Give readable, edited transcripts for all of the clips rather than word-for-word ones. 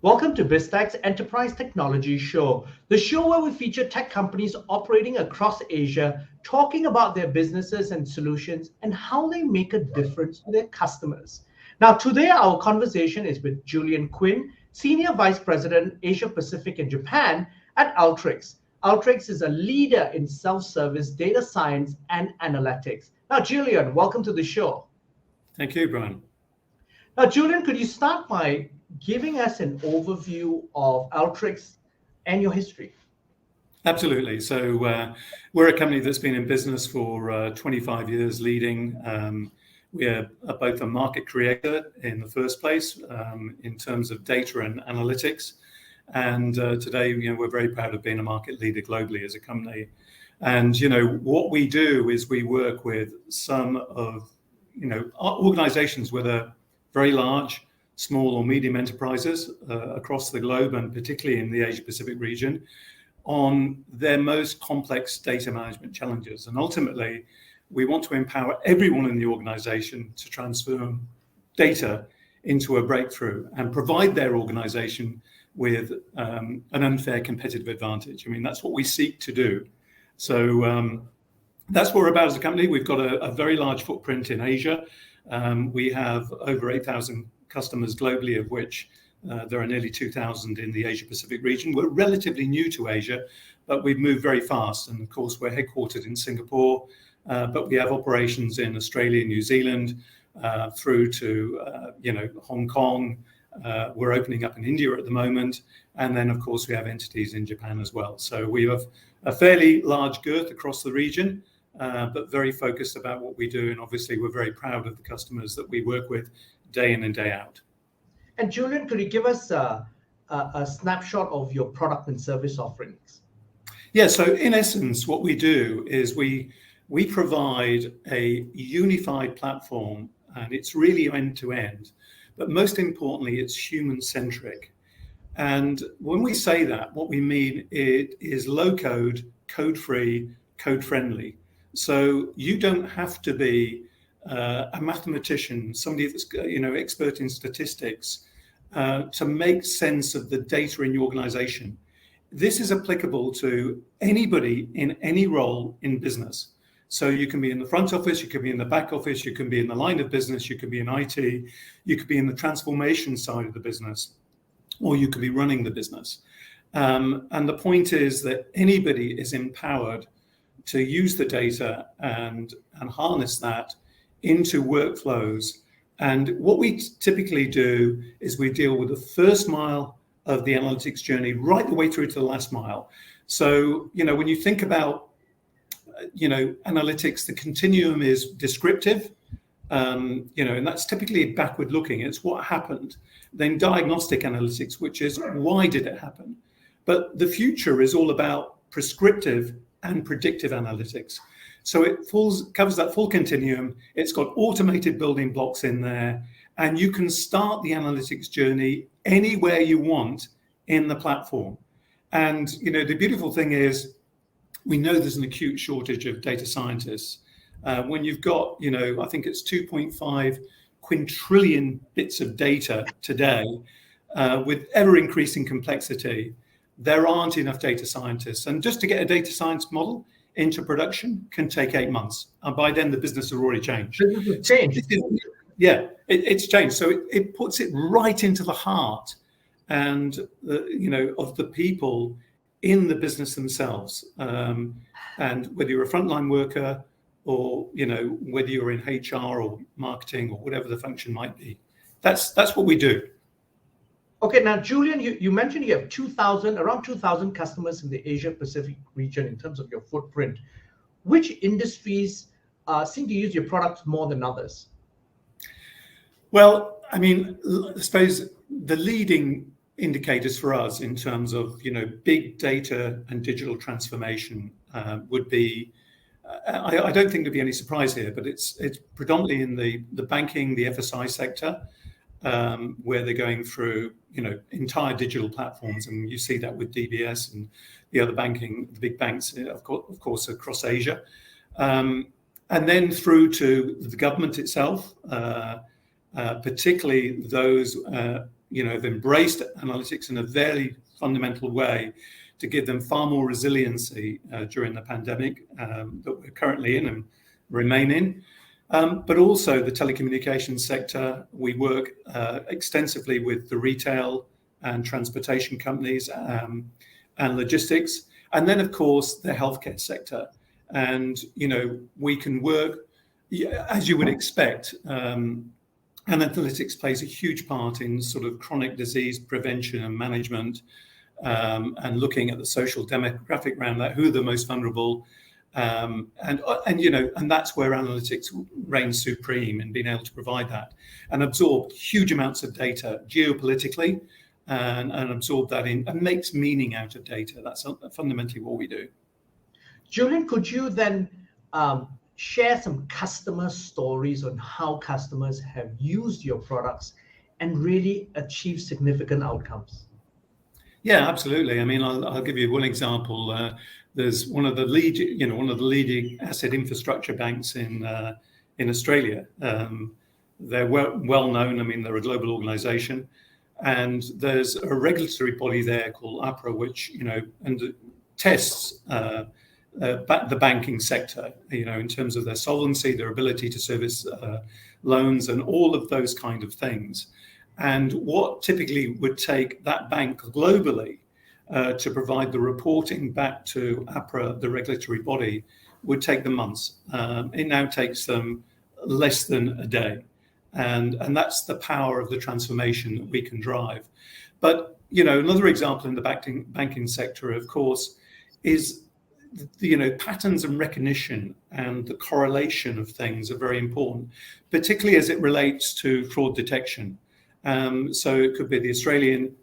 Welcome to Biztech's Enterprise Technology Show, the show where we feature tech companies operating across Asia, talking about their businesses and solutions and how they make a difference to their customers. Now, today our conversation is with Julian Quinn, Senior Vice President, Asia Pacific and Japan at Alteryx. Alteryx is a leader in self-service data science and analytics. Now, Julian, welcome to the show. Thank you, Brian. Now, Julian, could you start by giving us an overview of Alteryx and your history? Absolutely. So we're a company that's been in business for 25 years leading. We are both a market creator in the first place in terms of data and analytics. And today, we're very proud of being a market leader globally as a company. And, what we do is we work with some of, organizations, whether very large, small or medium enterprises across the globe, and particularly in the Asia Pacific region, on their most complex data management challenges. And ultimately, we want to empower everyone in the organization to transform data into a breakthrough and provide their organization with an unfair competitive advantage. I mean, that's what we seek to do. So that's what we're about as a company. We've got a very large footprint in Asia. We have over 8,000 customers globally, of which there are nearly 2,000 in the Asia Pacific region. We're relatively new to Asia, but we've moved very fast. And of course, we're headquartered in Singapore, but we have operations in Australia, New Zealand, through to Hong Kong. We're opening up in India at the moment. And then, of course, we have entities in Japan as well. So we have a fairly large girth across the region, but very focused about what we do. And obviously, we're very proud of the customers that we work with day in and day out. And Julian, could you give us a snapshot of your product and service offerings? Yeah, so in essence, what we do is we provide a unified platform, and it's really end-to-end. But most importantly, it's human-centric. And when we say that, what we mean it is low-code, code-free, code-friendly. So you don't have to be a mathematician, somebody that's expert in statistics, to make sense of the data in your organization. This is applicable to anybody in any role in business. So you can be in the front office, you can be in the back office, you can be in the line of business, you could be in IT, you could be in the transformation side of the business, or you could be running the business. And the point is that anybody is empowered to use the data and harness that into workflows. And what we typically do is we deal with the first mile of the analytics journey right the way through to the last mile. So, when you think about, analytics, the continuum is descriptive, and that's typically backward looking. It's what happened. Then diagnostic analytics, which is why did it happen? But the future is all about prescriptive and predictive analytics. So it covers that full continuum. It's got automated building blocks in there, and you can start the analytics journey anywhere you want in the platform. And the beautiful thing is, we know there's an acute shortage of data scientists. When you've got, I think it's 2.5 quintillion bits of data today, with ever increasing complexity, there aren't enough data scientists. And just to get a data science model into production can take 8 months. And by then the business has already changed. It's changed. It's changed. So it puts it right into the heart and of the people in the business themselves. And whether you're a frontline worker or whether you're in HR or marketing or whatever the function might be, that's what we do. Okay, now Julian, you mentioned you have around 2,000 customers in the Asia Pacific region in terms of your footprint. Which industries seem to use your products more than others? Well, I mean, I suppose the leading indicators for us in terms of big data and digital transformation would be, I don't think there'd be any surprise here, but it's predominantly in the banking, the FSI sector, where they're going through entire digital platforms, and you see that with DBS and the other banking, the big banks, of course, across Asia, and then through to the government itself, particularly those have embraced analytics in a very fundamental way to give them far more resiliency during the pandemic that we're currently in and remain in. But also the telecommunications sector. We work extensively with the retail and transportation companies and logistics. And then, of course, the healthcare sector. And, we can work, as you would expect, analytics plays a huge part in sort of chronic disease prevention and management, and looking at the social demographic around that, who are the most vulnerable, and that's where analytics reigns supreme in being able to provide that and absorb huge amounts of data geopolitically, and absorb that in and makes meaning out of data. That's fundamentally what we do. Julian, could you then share some customer stories on how customers have used your products and really achieved significant outcomes? Yeah, absolutely. I mean, I'll give you one example. There's one of the leading asset infrastructure banks in Australia. They're well known. I mean, they're a global organization, and there's a regulatory body there called APRA, which tests the banking sector, in terms of their solvency, their ability to service loans, and all of those kind of things. And what typically would take that bank globally to provide the reporting back to APRA, the regulatory body, would take them months. It now takes them less than a day. And that's the power of the transformation that we can drive. But, another example in the banking sector, of course, is patterns and recognition and the correlation of things are very important, particularly as it relates to fraud detection. So it could be the Australian,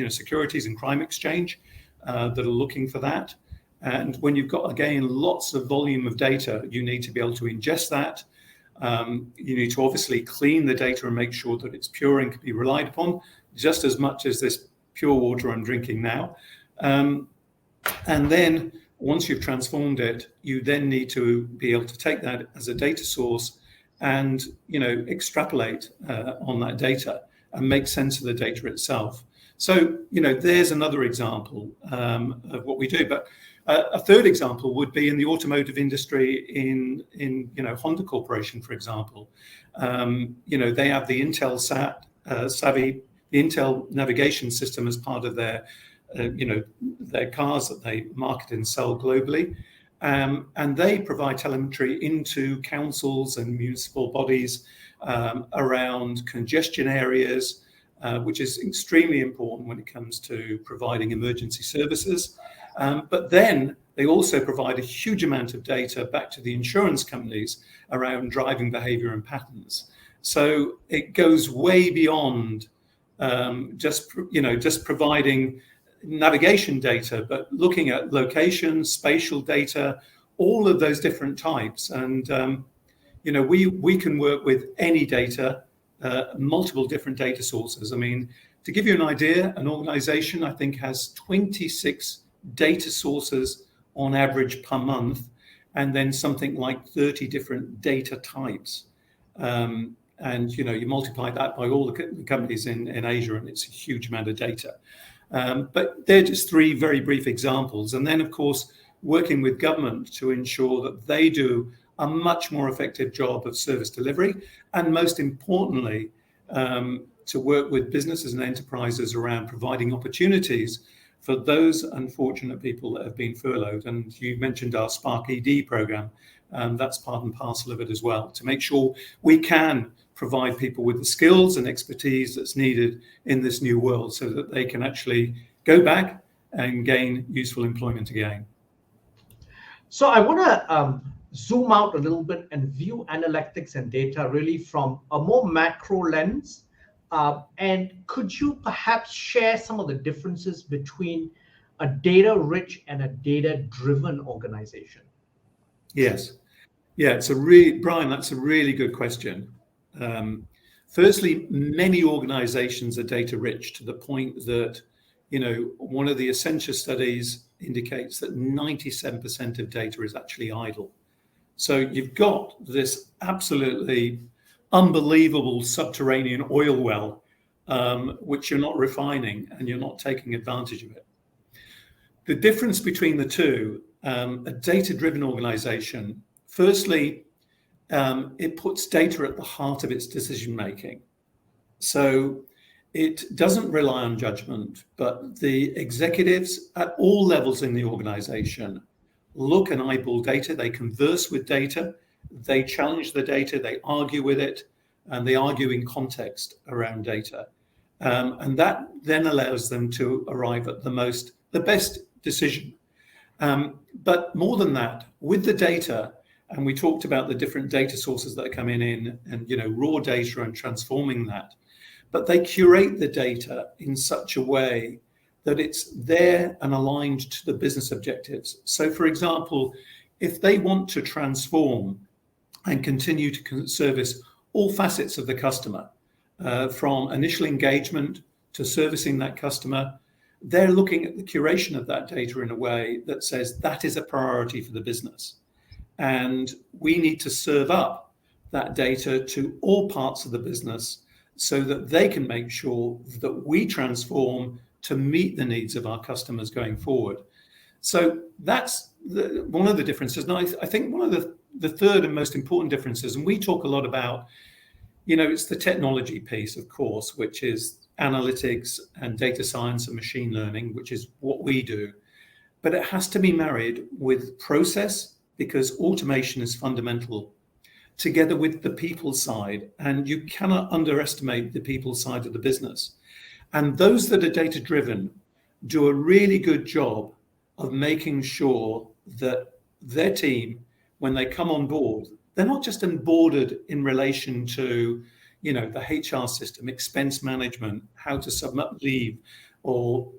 Securities and Crime Exchange that are looking for that. And when you've got, again, lots of volume of data, you need to be able to ingest that. You need to obviously clean the data and make sure that it's pure and can be relied upon, just as much as this pure water I'm drinking now. And then once you've transformed it, you then need to be able to take that as a data source and extrapolate on that data and make sense of the data itself. So there's another example of what we do. But a third example would be in the automotive industry, in Honda Corporation, for example. They have the Intel Savvy, the Intel navigation system as part of their cars that they market and sell globally. And they provide telemetry into councils and municipal bodies around congestion areas, which is extremely important when it comes to providing emergency services. But then they also provide a huge amount of data back to the insurance companies around driving behavior and patterns. So it goes way beyond just providing navigation data, but looking at location, spatial data, all of those different types. And we can work with any data, multiple different data sources. I mean, to give you an idea, an organization I think has 26 data sources on average per month, and then something like 30 different data types. And you multiply that by all the companies in Asia, and it's a huge amount of data. But they're just three very brief examples. And then, of course, working with government to ensure that they do a much more effective job of service delivery. And most importantly, to work with businesses and enterprises around providing opportunities for those unfortunate people that have been furloughed. And you mentioned our Spark ED program. That's part and parcel of it as well, to make sure we can provide people with the skills and expertise that's needed in this new world so that they can actually go back and gain useful employment again. So I want to zoom out a little bit and view analytics and data really from a more macro lens. And could you perhaps share some of the differences between a data-rich and a data-driven organization? Yes. Yeah, Brian, that's a really good question. Firstly, many organizations are data rich to the point that, one of the Accenture studies indicates that 97% of data is actually idle. So you've got this absolutely unbelievable subterranean oil well which you're not refining and you're not taking advantage of it. The difference between the two, a data-driven organization, firstly, it puts data at the heart of its decision-making. So it doesn't rely on judgment, but the executives at all levels in the organization look and eyeball data, they converse with data, they challenge the data, they argue with it, and they argue in context around data. And that then allows them to arrive at the best decision. But more than that, with the data, and we talked about the different data sources that are coming in and, raw data and transforming that, but they curate the data in such a way that it's there and aligned to the business objectives. So for example, if they want to transform and continue to service all facets of the customer, from initial engagement to servicing that customer, they're looking at the curation of that data in a way that says that is a priority for the business. And we need to serve up that data to all parts of the business so that they can make sure that we transform to meet the needs of our customers going forward. So that's one of the differences. And I think one of the third and most important differences, and we talk a lot about, it's the technology piece, of course, which is analytics and data science and machine learning, which is what we do. But it has to be married with process, because automation is fundamental, together with the people side. And you cannot underestimate the people side of the business. And those that are data-driven do a really good job of making sure that their team, when they come on board, they're not just onboarded in relation to, the HR system, expense management, how to submit leave, or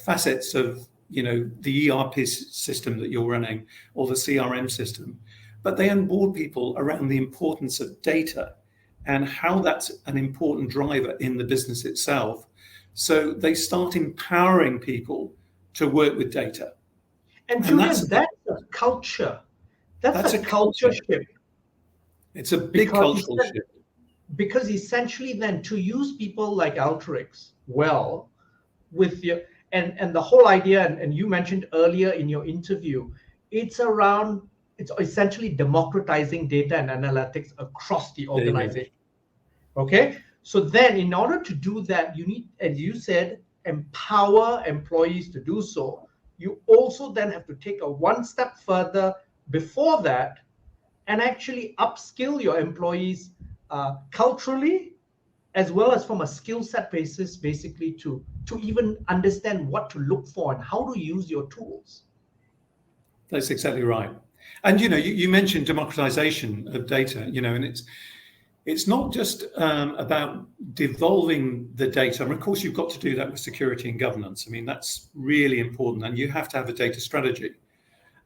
facets of, the ERP system that you're running or the CRM system, but they onboard people around the importance of data and how that's an important driver in the business itself. So they start empowering people to work with data. And Julian, that's a culture. That's a culture shift. It's a big cultural shift. Because essentially then to use people like Alteryx well with your, and the whole idea, and you mentioned earlier in your interview, it's essentially democratizing data and analytics across the organization. Okay? So then in order to do that, you need, as you said, empower employees to do so. You also then have to take a one step further before that and actually upskill your employees culturally, as well as from a skill set basis, basically to even understand what to look for and how to use your tools. That's exactly right. And you mentioned democratization of data, and it's not just about devolving the data. And of course, you've got to do that with security and governance. I mean, that's really important, and you have to have a data strategy.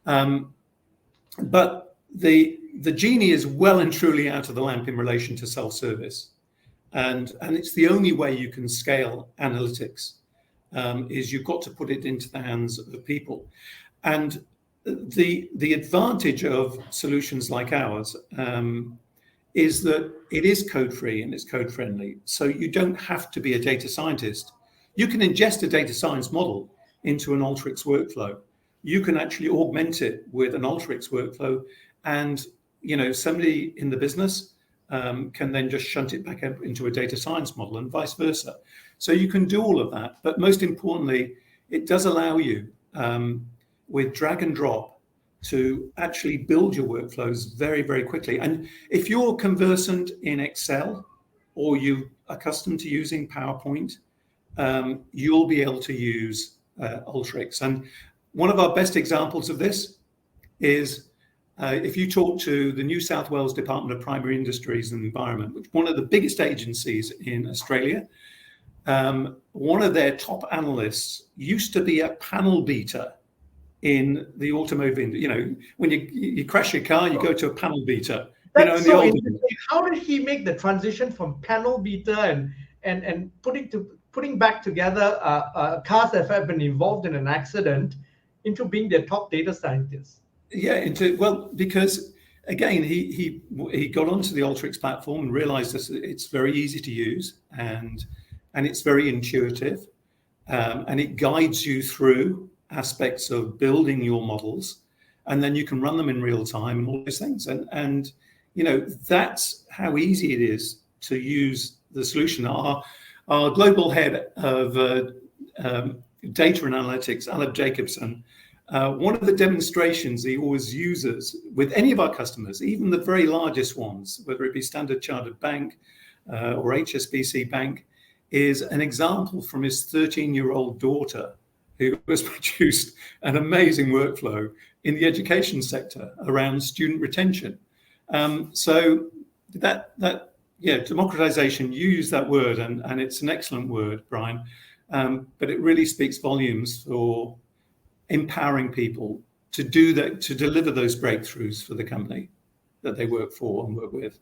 But the genie is well and truly out of the lamp in relation to self-service. And it's the only way you can scale analytics, is you've got to put it into the hands of people. And the advantage of solutions like ours is that it is code-free and it's code-friendly. So you don't have to be a data scientist. You can ingest a data science model into an Alteryx workflow. You can actually augment it with an Alteryx workflow, and somebody in the business can then just shunt it back up into a data science model and vice versa. So you can do all of that. But most importantly, it does allow you with drag and drop to actually build your workflows very, very quickly. And if you're conversant in Excel or you are accustomed to using PowerPoint, you'll be able to use Alteryx. And one of our best examples of this is if you talk to the New South Wales Department of Primary Industries and Environment, which is one of the biggest agencies in Australia, one of their top analysts used to be a panel beater in the automotive industry. When you crash your car, you go to a panel beater. That's so interesting. How did he make the transition from panel beater and putting back together cars that have been involved in an accident into being their top data scientist? Yeah, because again, he got onto the Alteryx platform and realized that it's very easy to use, and and it's very intuitive, and it guides you through aspects of building your models, and then you can run them in real time and all those things. And that's how easy it is to use the solution. Our global head of data and analytics, Aleb Jacobson, one of the demonstrations he always uses with any of our customers, even the very largest ones, whether it be Standard Chartered Bank or HSBC Bank, is an example from his 13-year-old daughter, who has produced an amazing workflow in the education sector around student retention. So democratization, you use that word, and it's an excellent word, Brian, but it really speaks volumes for empowering people to do that, to deliver those breakthroughs for the company that they work for and work with.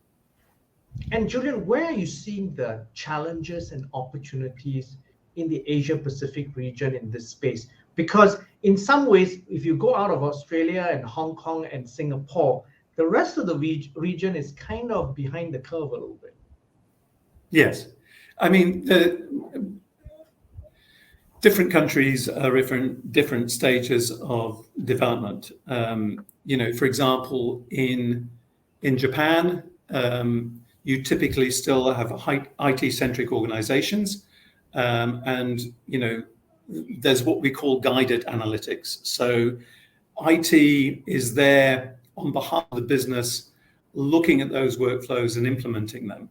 And Julian, where are you seeing the challenges and opportunities in the Asia Pacific region in this space? Because in some ways, if you go out of Australia and Hong Kong and Singapore, the rest of the region is kind of behind the curve a little bit. Yes. I mean, the different countries are different stages of development. For example, in Japan, you typically still have IT-centric organizations, and there's what we call guided analytics. So IT is there on behalf of the business, looking at those workflows and implementing them.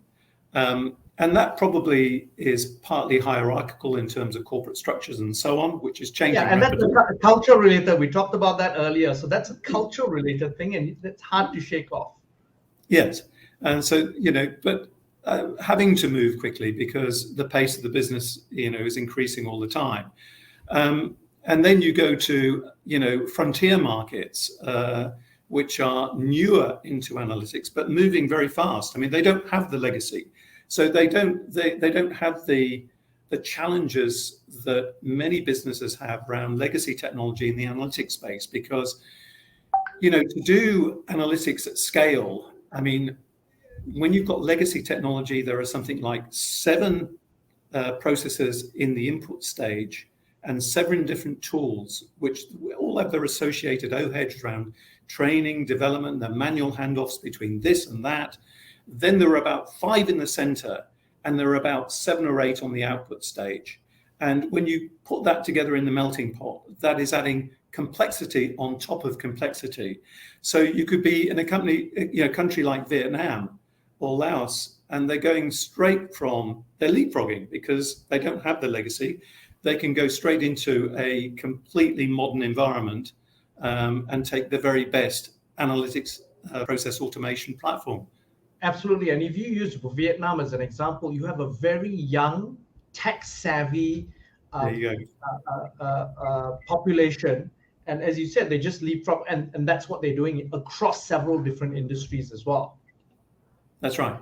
And that probably is partly hierarchical in terms of corporate structures and so on, which is changing. Yeah, and rapidly. That's a culture related. We talked about that earlier. So that's a culture related thing, and it's hard to shake off. Yes. And so, but having to move quickly because the pace of the business, is increasing all the time. And then you go to, frontier markets, which are newer into analytics, but moving very fast. I mean, they don't have the legacy. So they don't have the challenges that many businesses have around legacy technology in the analytics space, because, to do analytics at scale, I mean, when you've got legacy technology, there are something like 7 processes in the input stage and 7 different tools, which all have their associated overheads around training, development, the manual handoffs between this and that. Then there are about 5 in the center, and there are about 7 or 8 on the output stage. And when you put that together in the melting pot, that is adding complexity on top of complexity. So you could be in a country like Vietnam or Laos, and they're going straight from, they're leapfrogging because they don't have the legacy. They can go straight into a completely modern environment and take the very best analytics process automation platform. Absolutely. And if you use Vietnam as an example, you have a very young, tech-savvy population. And as you said, they just leapfrog, and that's what they're doing across several different industries as well. That's right.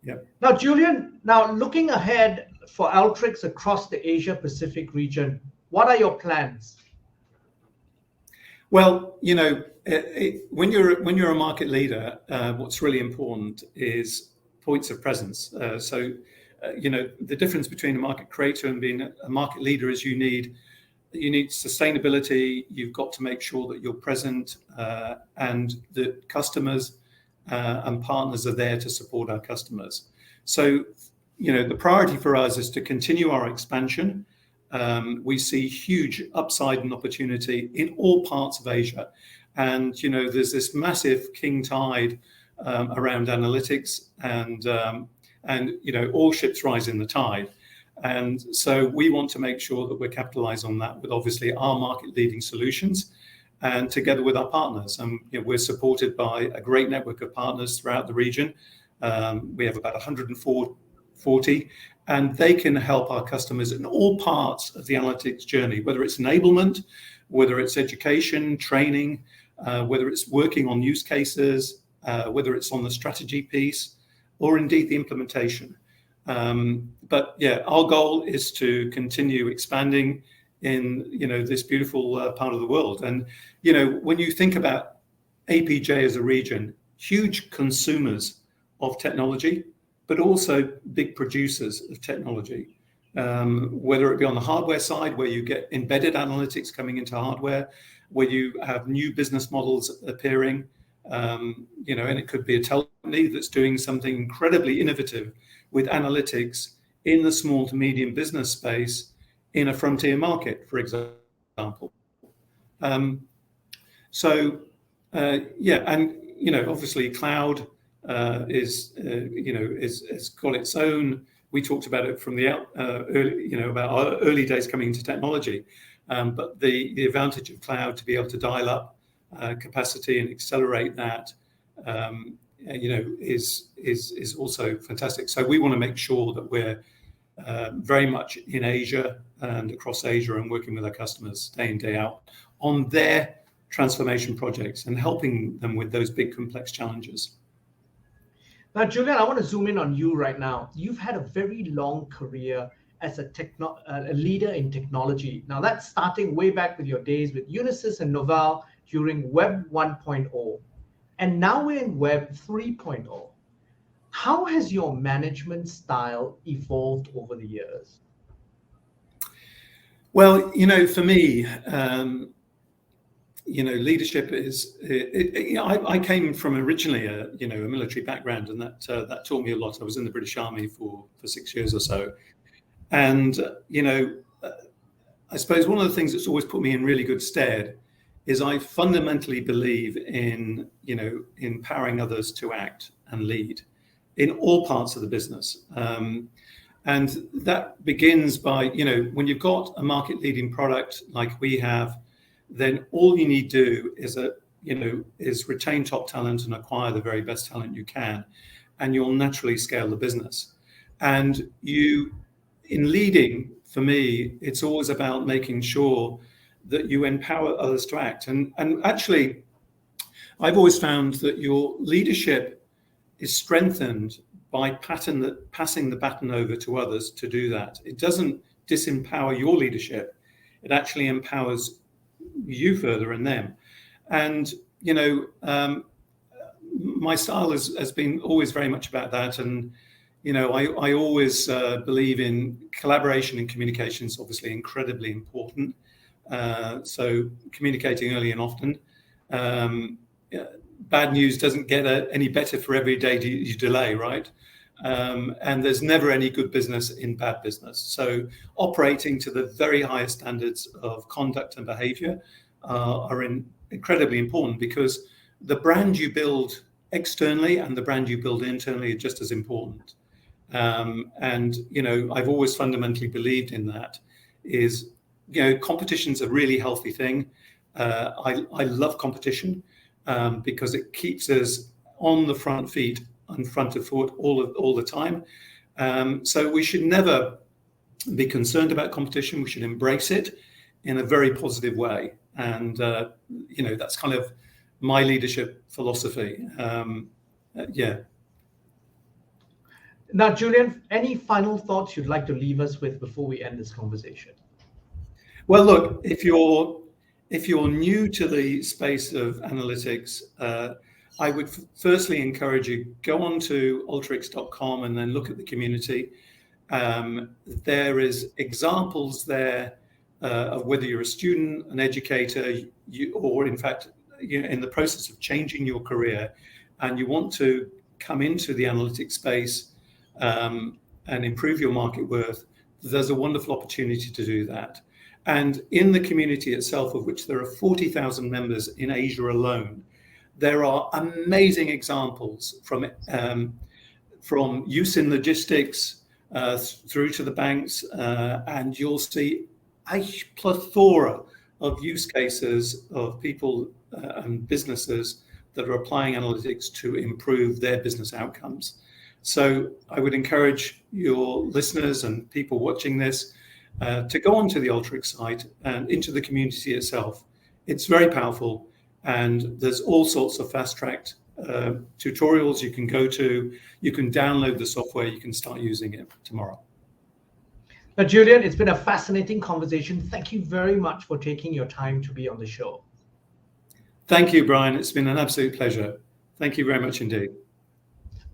Yeah. Now, Julian, looking ahead for Alteryx across the Asia Pacific region, what are your plans? Well, when you're a market leader, what's really important is points of presence. The difference between a market creator and being a market leader is you need sustainability. You've got to make sure that you're present and that customers and partners are there to support our customers. So, the priority for us is to continue our expansion. We see huge upside and opportunity in all parts of Asia. And, there's this massive king tide around analytics, and all ships rise in the tide. And so we want to make sure that we're capitalizing on that with obviously our market leading solutions and together with our partners. And we're supported by a great network of partners throughout the region. We have about 140, and they can help our customers in all parts of the analytics journey, whether it's enablement, whether it's education, training, whether it's working on use cases, whether it's on the strategy piece, or indeed the implementation. But yeah, our goal is to continue expanding in this beautiful part of the world. And when you think about APJ as a region, huge consumers of technology, but also big producers of technology. whether it be on the hardware side, where you get embedded analytics coming into hardware, where you have new business models appearing, and it could be a company that's doing something incredibly innovative with analytics in the small to medium business space in a frontier market, for example. Obviously cloud is got its own. We talked about it from the about our early days coming into technology, but the advantage of cloud to be able to dial up capacity and accelerate that, is also fantastic. So we want to make sure that we're very much in Asia and across Asia and working with our customers day in, day out on their transformation projects and helping them with those big complex challenges. Now, Julian, I want to zoom in on you right now. You've had a very long career as a leader in technology. Now, that's starting way back with your days with Unisys and Novell during Web 1.0. And now we're in Web 3.0. How has your management style evolved over the years? Well, for me, leadership is. I came from originally a military background, and that taught me a lot. I was in the British Army for 6 years or so, and I suppose one of the things that's always put me in really good stead is I fundamentally believe in empowering others to act and lead in all parts of the business. And that begins by, when you've got a market leading product like we have, then all you need to do is retain top talent and acquire the very best talent you can, and you'll naturally scale the business. And in leading, for me, it's always about making sure that you empower others to act. And actually, I've always found that your leadership is strengthened by passing the baton over to others to do that. It doesn't disempower your leadership. It actually empowers you further and them. And, my style has been always very much about that. And, I always believe in collaboration and communication is obviously incredibly important. So communicating early and often. Bad news doesn't get any better for every day you delay, right? And there's never any good business in bad business. So operating to the very highest standards of conduct and behavior are incredibly important, because the brand you build externally and the brand you build internally are just as important. And I've always fundamentally believed in that. Is competition's a really healthy thing. I love competition because it keeps us on the front feet and front of foot all the time. So we should never be concerned about competition. We should embrace it in a very positive way. And that's kind of my leadership philosophy. Now, Julian, any final thoughts you'd like to leave us with before we end this conversation? Well, look, if you're new to the space of analytics, I would firstly encourage you, go on to Alteryx.com and then look at the community. There is examples there of whether you're a student, an educator, or in fact, in the process of changing your career, and you want to come into the analytics space and improve your market worth. There's a wonderful opportunity to do that. And in the community itself, of which there are 40,000 members in Asia alone, there are amazing examples from use in logistics through to the banks, and you'll see a plethora of use cases of people and businesses that are applying analytics to improve their business outcomes. So I would encourage your listeners and people watching this to go onto the Alteryx site and into the community itself. It's very powerful, and there's all sorts of fast-tracked tutorials you can go to. You can download the software. You can start using it tomorrow. Now, Julian, it's been a fascinating conversation. Thank you very much for taking your time to be on the show. Thank you, Brian. It's been an absolute pleasure. Thank you very much indeed.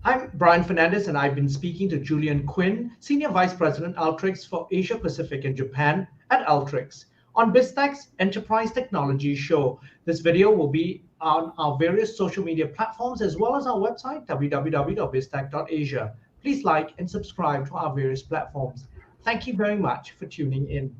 I'm Brian Fernandez, and I've been speaking to Julian Quinn, Senior Vice President Alteryx for Asia Pacific and Japan at Alteryx, on Biztech's Enterprise Technology Show. This video will be on our various social media platforms as well as our website, www.biztech.asia. Please like and subscribe to our various platforms. Thank you very much for tuning in.